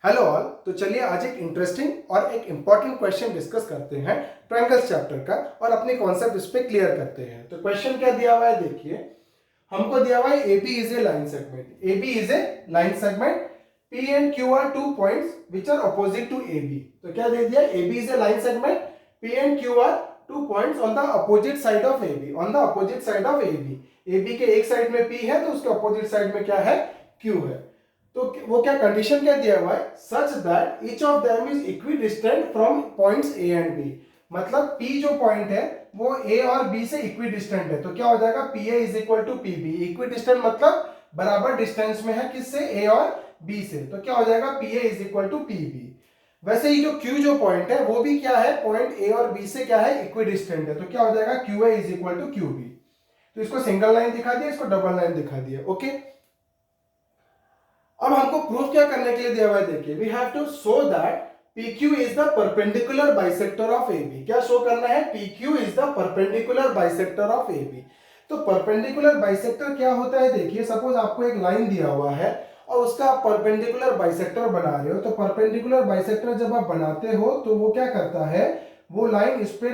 Hello all. तो चलिए आज एक इंटरेस्टिंग और एक इंपॉर्टेंट क्वेश्चन डिस्कस करते हैं ट्रायंगल्स चैप्टर का और अपने कॉन्सेप्ट इस पे क्लियर करते हैं। तो क्वेश्चन क्या दिया हुआ है, देखिए हमको दिया हुआ है A B is a line segment. A B is a line segment, P and Q are two points which are opposite to A B. तो क्या दे दिया, A B is a line segment, P and Q are two points on the opposite side of A B. On the opposite side of A B, A B के एक side में P है तो उसके अपोजिट साइड में क्या है, Q है। तो वो क्या कंडीशन क्या दिया हुआ है, such that each of them is equidistant from points A and B. मतलब P जो पॉइंट है वो A और B से इक्विडिस्टेंट है। तो क्या हो जाएगा, PA is equal to PB। Equidistant मतलब बराबर डिस्टेंस में है, किससे, A और B से। तो क्या हो जाएगा, PA is equal to PB। वैसे ही जो Q जो पॉइंट है वो भी क्या है, पॉइंट A और B से क्या है, इक्विडिस्टेंट है। तो क्या हो जाएगा, QA is equal to QB। तो इसको सिंगल लाइन दिखा दिया, इसको डबल लाइन दिखा दिया। ओके, अब हमको प्रूफ क्या करने के लिए दिया हुआ है, देखिए we have to show that PQ is the perpendicular bisector of AB। क्या शो करना है, PQ is the perpendicular bisector of AB। तो परपेंडिकुलर बाइसेक्टर क्या होता है, देखिए सपोज आपको एक लाइन दिया हुआ है और उसका आप परपेंडिकुलर बाइसेक्टर बना रहे हो। तो परपेंडिकुलर बाइसेक्टर जब आप बनाते हो तो वो क्या करता है, वो लाइन इस पे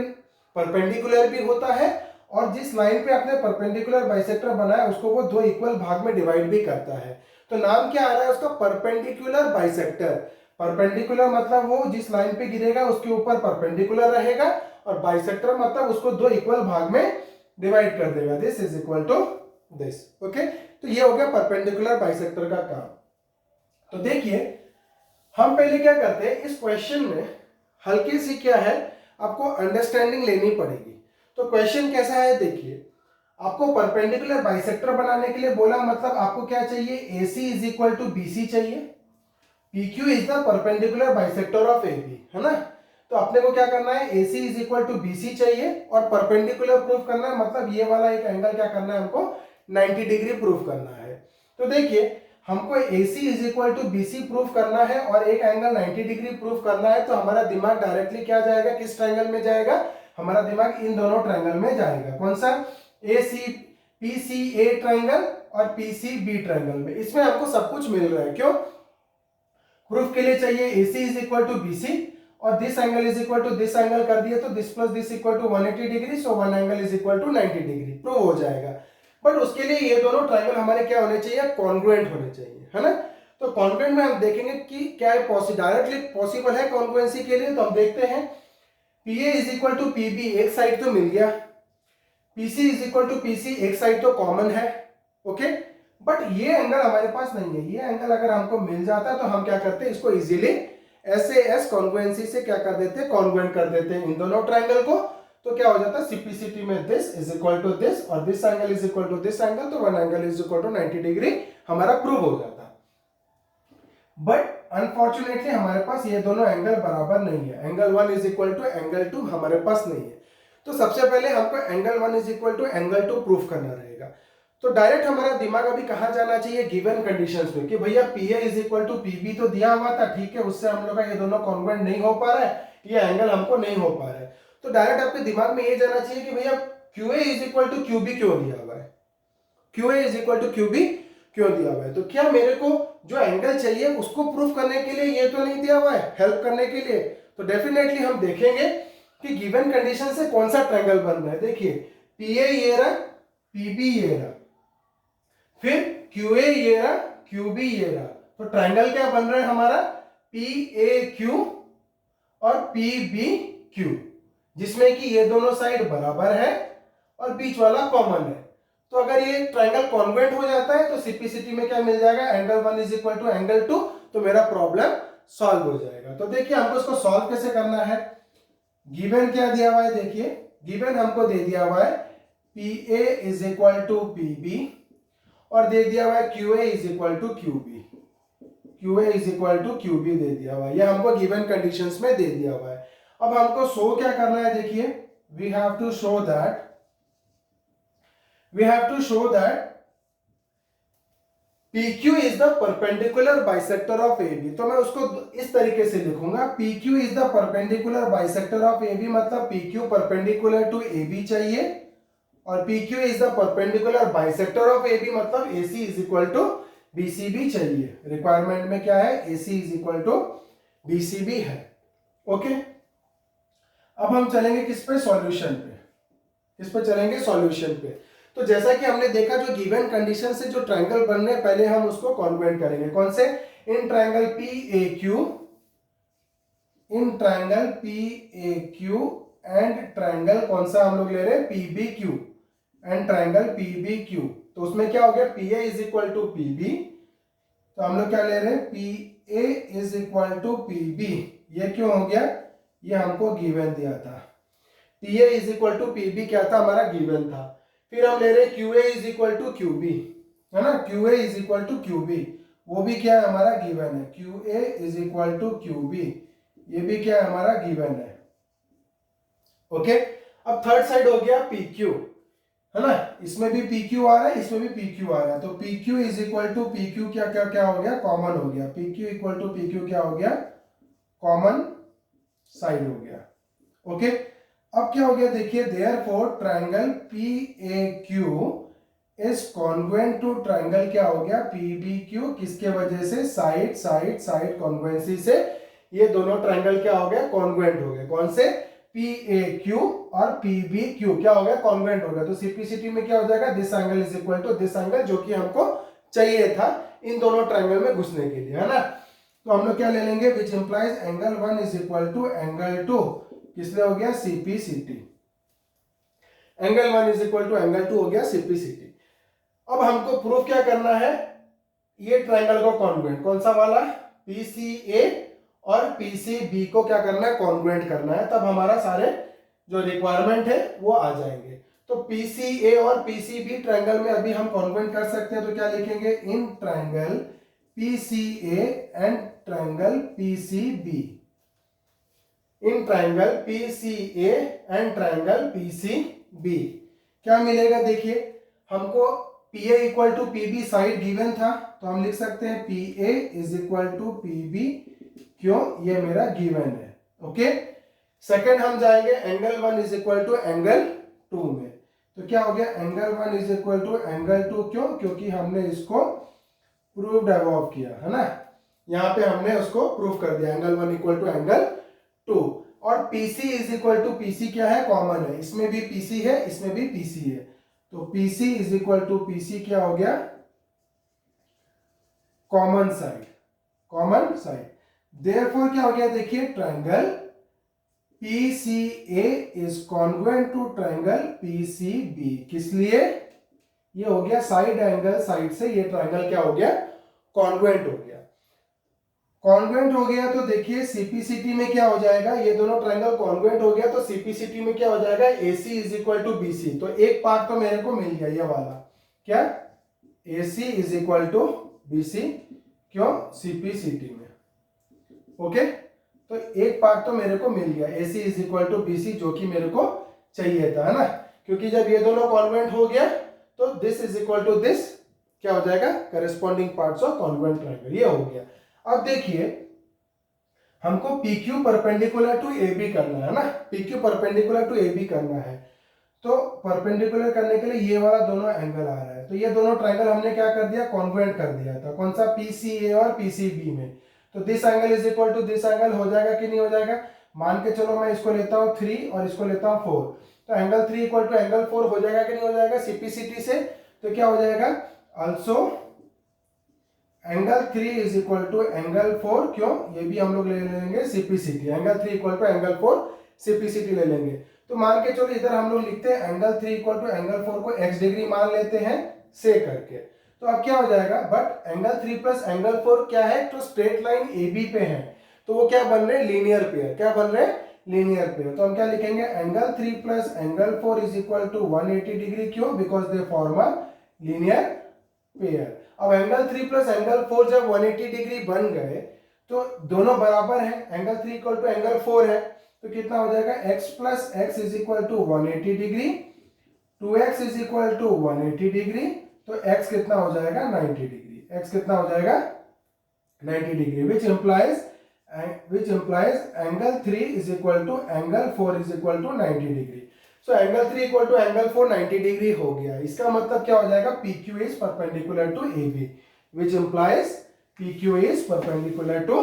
परपेंडिकुलर भी होता है और जिस लाइन पे आपने परपेंडिकुलर बाइसेक्टर बनाया उसको वो दो इक्वल भाग में डिवाइड भी करता है। तो नाम क्या आ रहा है उसका, परपेंडिकुलर बाइसेक्टर। परपेंडिकुलर मतलब वो जिस लाइन पे गिरेगा उसके ऊपर परपेंडिकुलर रहेगा, और बाइसेक्टर मतलब उसको दो इक्वल भाग में डिवाइड कर देगा, this is equal to this. Okay, तो ये हो गया परपेंडिकुलर बाइसेक्टर का काम। तो देखिए हम पहले क्या करते हैं, इस क्वेश्चन में हल्की सी क्या है, आपको अंडरस्टैंडिंग लेनी पड़ेगी। तो क्वेश्चन कैसा है, देखिए आपको परपेंडिकुलर बाइसेक्टर बनाने के लिए बोला, मतलब आपको क्या चाहिए, AC is equal to BC चाहिए। PQ is the perpendicular bisector of AB, है ना। तो अपने को क्या करना है, AC is equal to BC चाहिए और परपेंडिकुलर प्रूफ करना है, मतलब ये वाला एक एंगल क्या करना है हमको, 90 डिग्री प्रूफ करना है। तो देखिए हमको AC is equal to BC proof करना है और एक एंगल 90 डिग्री प्रूफ करना है। तो हमारा दिमाग डायरेक्टली क्या जाएगा, किस ट्रायंगल में जाएगा, हमारा दिमाग इन दोनों ट्रायंगल में जाएगा। कौन सा, PCA ट्रायंगल और PCB ट्रायंगल में। इसमें हमको सब कुछ मिल रहा है, क्यों, प्रूफ के लिए चाहिए AC is equal to BC और this angle is equal to this angle कर दिया तो this plus this equal to 180 degree, so one angle is equal to 90 degree, prove हो जाएगा। बट उसके लिए ये दोनों ट्रायंगल हमारे क्या होने चाहिए, कॉन्ग्रुएंट होने चाहिए, है ना। तो कॉन्ग्रुएंट में हम देखेंगे कि क्या है, डायरेक्टली पॉसिबल है कॉन्ग्रुएंसी के लिए। तो हम देखते हैं PA is equal to PB, एक साइड तो मिल गया, PC is equal to PC, एक साइड तो कॉमन है। ओके, बट ये एंगल हमारे पास नहीं है। ये एंगल अगर हमको मिल जाता है तो हम क्या करते हैं, इसको इजीली SAS कॉन्ग्रुएंसी से क्या कर देते हैं, कॉन्ग्रुएंट कर देते हैं इन दोनों ट्रायंगल को। तो क्या हो जाता है, सिंप्लिसिटी में this is equal to this और this angle is equal to this angle, तो one angle is equal to 90 degree हमारा प्रूव हो जाता। बट अनफॉर्चुनेटली हमारे पास ये दोनों एंगल बराबर नहीं है। Angle 1 is equal to angle 2 हमारे पास नहीं है। तो सबसे पहले हमको angle 1 is equal to angle 2 proof करना रहेगा। तो डायरेक्ट हमारा दिमाग अभी कहां जाना चाहिए, गिवन कंडीशंस में, कि भैया PA is equal to PB तो दिया हुआ था, ठीक है, उससे हम लोग का ये दोनों कॉन्ग्रुएंट नहीं हो पा रहा है, ये एंगल हमको नहीं हो पा रहा है। तो डायरेक्ट आपके दिमाग में ये जाना चाहिए कि भैया QA is equal to QB क्यों दिया हुआ है, QA is equal to QB क्यों दिया हुआ है। तो क्या मेरे को जो एंगल चाहिए उसको प्रूफ करने के लिए ये तो नहीं दिया हुआ है, हेल्प करने के लिए। तो डेफिनेटली हम देखेंगे कि गिवन कंडीशन से कौन सा ट्रायंगल बन रहा है। देखिए PA ये रहा, PB ये रहा, फिर QA ये रहा, QB ये रहा। तो ट्रायंगल क्या बन रहा है हमारा, PAQ और PBQ, जिसमें कि ये दोनों साइड बराबर है और बीच वाला कॉमन है। तो अगर ये ट्रायंगल कॉन्ग्रुएंट हो जाता है तो सिंप्लिसिटी में क्या मिल जाएगा, angle 1 is equal to angle 2, तो मेरा प्रॉब्लम सॉल्व हो जाएगा। तो देखिए हमको इसको सॉल्व कैसे करना है, गिवन क्या दिया हुआ है, देखिए गिवन हमको दे दिया हुआ है PA is equal to PB और दे दिया हुआ है QA is equal to QB। QA is equal to QB दे दिया हुआ है, ये हमको गिवन कंडीशंस में दे दिया हुआ है। अब हमको शो क्या करना है, देखिए we have to show that PQ is the perpendicular bisector of AB। तो मैं उसको इस तरीके से लिखूंगा, PQ is the perpendicular bisector of AB, मतलब PQ perpendicular to AB चाहिए और PQ is the perpendicular bisector of AB, मतलब AC is equal to BC भी चाहिए। रिक्वायरमेंट में क्या है, AC is equal to BC भी है। ओके, अब हम चलेंगे किस पे, सॉल्यूशन पे। किस पे चलेंगे, सॉल्यूशन पे। तो जैसा कि हमने देखा जो गिवन कंडीशन से जो ट्रायंगल बन रहे हैं पहले हम उसको कॉन्वेंट करेंगे। कौन से, in triangle P A Q, in triangle P A Q and triangle कौन सा हम लोग ले रहे हैं, P B Q, and triangle P B Q. तो उसमें क्या हो गया, P A is equal to P B, तो हम लोग क्या ले रहे हैं, P A is equal to P B. ये क्यों हो गया, ये हमको गिवन दिया था। P A is equal to P B क्या था, हमारा गिवन था। फिर हम ले रहे हैं Q A is equal to Q B, है ना, Q A is equal to Q B, वो भी क्या है, हमारा गिवन है। Q A is equal to Q B, ये भी क्या है, हमारा गिवन है। ओके, अब थर्ड साइड हो गया पी क्यू, है ना, इसमें भी पी क्यू आ रहा है, इसमें भी पी क्यू आ रहा है। तो P Q is equal to P Q क्या क्या क्या हो गया, कॉमन हो गया। P Q equal to P Q क्या हो गया, कॉमन साइड हो गया। ओके, अब क्या हो गया, देखिए, therefore triangle P A Q is congruent to triangle क्या हो गया, पी बी क्यू। किसके वजह से, साइड साइड साइड कॉन्ग्रुएंसी से ये दोनों ट्रायंगल क्या हो गया, कॉन्ग्रुएंट हो गए। कौन से, पी ए क्यू और पी बी क्यू क्या हो गया, कॉन्ग्रुएंट हो गया। तो सिंप्लिसिटी में क्या हो जाएगा, this angle is equal to this angle, जो कि हमको चाहिए था इन दोनों ट्रायंगल में घुसने के लिए, है ना। तो हम लोग क्या ले लेंगे, which implies angle 1 is equal to angle 2, किसलिए हो गया, CPCT. Angle 1 is equal to angle 2 हो गया सीपीसीटी। अब हमको प्रूफ क्या करना है, ये ट्रायंगल को कॉन्ग्रुएंट, कौन सा वाला, पीसीए और पीसीबी को क्या करना है, कॉन्ग्रुएंट करना है। तब हमारा सारे जो रिक्वायरमेंट है वो आ जाएंगे। तो पीसीए और पीसीबी ट्रायंगल में अभी हम कॉन्ग्रुएंट कर सकते हैं। तो क्या लिखेंगे, in triangle PCA and triangle PCB, in triangle PCA and triangle PCB क्या मिलेगा, देखिए, हमको PA equal to PB side given था, तो हम लिख सकते हैं PA is equal to PB, क्यों, ये मेरा गिवन है। ओके, सेकंड हम जाएंगे angle 1 is equal to angle 2 में। तो क्या हो गया, angle 1 is equal to angle 2, क्यों, क्योंकि हमने इसको प्रूव्ड अबव किया, है ना, यहाँ पे हमने उसको प्रूव कर दिया, एंगल 1 इक्वल टू एंगल 2। और PC is equal to PC क्या है, कॉमन है, इसमें भी PC है, इसमें भी PC है। तो PC is equal to PC क्या हो गया, common side, common side. Therefore क्या हो गया, देखिए, triangle PCA is congruent to triangle PCB। किस लिए, ये हो गया साइड एंगल, साइड से ये ट्रायंगल क्या हो गया, कॉन्ग्रुएंट हो गया। कॉन्ग्रुएंट हो गया तो देखिए सीपीसीटी में क्या हो जाएगा, ये दोनों ट्रायंगल कॉन्ग्रुएंट हो गया तो सीपीसीटी में क्या हो जाएगा, AC is equal to BC। तो एक पार्ट तो मेरे को मिल गया, ये वाला क्या, AC is equal to BC, क्यों, सीपीसीटी में। ओके, तो एक पार्ट तो मेरे को मिल गया, AC is equal to BC, जो कि मेरे को चाहिए था, है ना, क्योंकि जब ये दोनों कॉन्ग्रुएंट हो गया तो this is equal to this क्या हो जाएगा, corresponding parts of congruent triangle, ये हो गया। अब देखिए, हमको PQ परपेंडिकुलर टू AB करना है ना, PQ परपेंडिकुलर टू AB करना है। तो परपेंडिकुलर करने के लिए ये वाला दोनों एंगल आ रहा है, तो ये दोनों ट्रायंगल हमने क्या कर दिया, कॉन्ग्रुएंट कर दिया था। कौन सा, PCA और PCB में। तो this angle is equal to this angle हो जाएगा कि नहीं हो जाएगा, मान के चलो मैं इसको लेता हूँ 3 और इसको लेता हूँ 4, तो एंगल 3 इक्वल टू एंगल 4 हो जाएगा कि नहीं हो जाएगा, सीपीसीटी से। तो क्या हो जाएगा, also angle 3 is equal to angle 4, क्यों, ये भी हम लोग ले लेंगे CPCT, angle 3 equal to angle 4 CPCT ले लेंगे। तो मान के चलो इधर हम लोग लिखते हैं एंगल 3 इक्वल टू एंगल 4 को x डिग्री मान लेते हैं से करके। तो अब क्या हो जाएगा, बट एंगल 3 प्लस एंगल 4 क्या है, तो स्ट्रेट लाइन AB पे है, तो वो क्या बन रहे हैं, लीनियर पेयर, क्या बन रहे हैं, लीनियर पेयर। तो हम क्या लिखेंगे, angle 3 plus angle 4 is equal to 180 degree, क्यों, because they form a linear pair. अब एंगल 3 प्लस एंगल 4 जब 180 डिग्री बन गए तो दोनों बराबर है, एंगल 3 इक्वल टू एंगल 4 है, तो कितना हो जाएगा, x plus x is equal to 180 degree, 2x is equal to 180 degree, तो x कितना हो जाएगा, 90 डिग्री, x कितना हो जाएगा, 90 degree, which implies angle 3 is equal to angle 4 is equal to 90 degree. So angle 3 equal to angle 4 90 degree हो गया। इसका मतलब क्या हो जाएगा, PQ is perpendicular to AB, which implies P Q is perpendicular to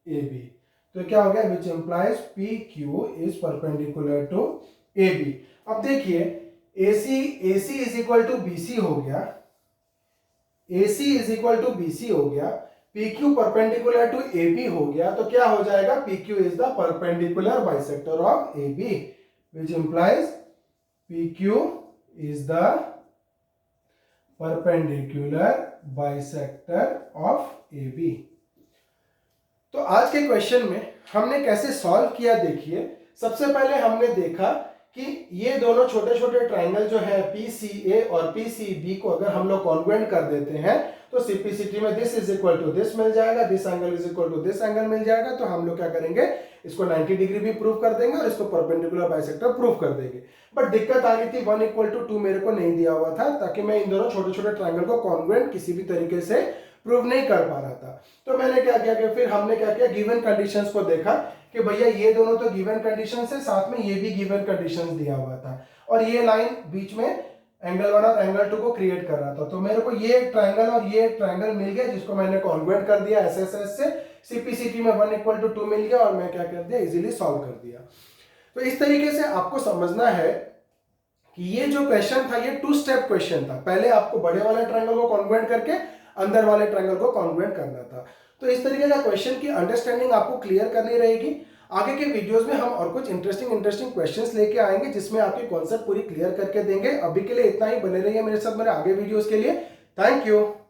A B. तो क्या हो गया, which implies P Q is perpendicular to A B. अब देखिए A C is equal to B C हो गया, A C is equal to B C हो गया, P Q perpendicular to A B हो गया, तो क्या हो जाएगा, P Q is the perpendicular bisector of A B, which implies P Q is the perpendicular bisector of A B. तो आज के क्वेश्चन में हमने कैसे सॉल्व किया, देखिए सबसे पहले हमने देखा कि ये दोनों छोटे छोटे ट्राइंगल जो है PCA और PCB को अगर हम लोग कॉन्ग्रुएंट कर देते हैं तो सिंपलिसिटी में this is equal to this मिल जाएगा, this angle is equal to this angle मिल जाएगा। तो हम लोग क्या करेंगे, इसको 90 डिग्री भी प्रूव कर देंगे और इसको परपेंडिकुलर बाइसेक्टर प्रूव कर देंगे। बट दिक्कत आ गई थी 1 इक्वल टू 2 मेरे को नहीं दिया हुआ था, ताकि मैं इन दोनों छोटे छोटे ट्राइंगल को कॉन्ग्रुएंट किसी भी तरीके से प्रूव नहीं कर पा रहा था। तो मैंने क्या किया कि फिर हमने क्या किया, गिवन कंडीशंस को देखा कि भैया ये दोनों तो गिवन कंडीशंस है, साथ में ये भी गिवन कंडीशंस दिया हुआ था, और ये लाइन बीच में एंगल 1 और एंगल 2 को क्रिएट कर रहा था। तो मेरे को ये ट्राइंगल और ये ट्राइंगल मिल गया, जिसको मैंने कॉन्ग्रुएंट कर दिया एसएसएस से, सिंपलिसिटी में 1 इक्वल टू 2 मिल गया और मैं क्या कर दिया, इजीली सॉल्व कर दिया। तो इस तरीके से आपको समझना है कि ये जो क्वेश्चन था ये 2 स्टेप क्वेश्चन था। पहले आपको बड़े वाले ट्राइंगल को कॉन्ग्रुएंट करके अंदर वाले ट्राइंगल को कॉन्ग्रुएंट करना था। तो इस तरीके का क्वेश्चन की अंडरस्टैंडिंग आपको क्लियर करनी रहेगी। आगे के वीडियोस में हम और कुछ इंटरेस्टिंग क्वेश्चंस लेके आएंगे, जिसमें आपकी कॉन्सेप्ट पूरी क्लियर करके देंगे। अभी के लिए इतना ही, बने रहिए मेरे साथ मेरे आगे वीडियोस के लिए। Thank you.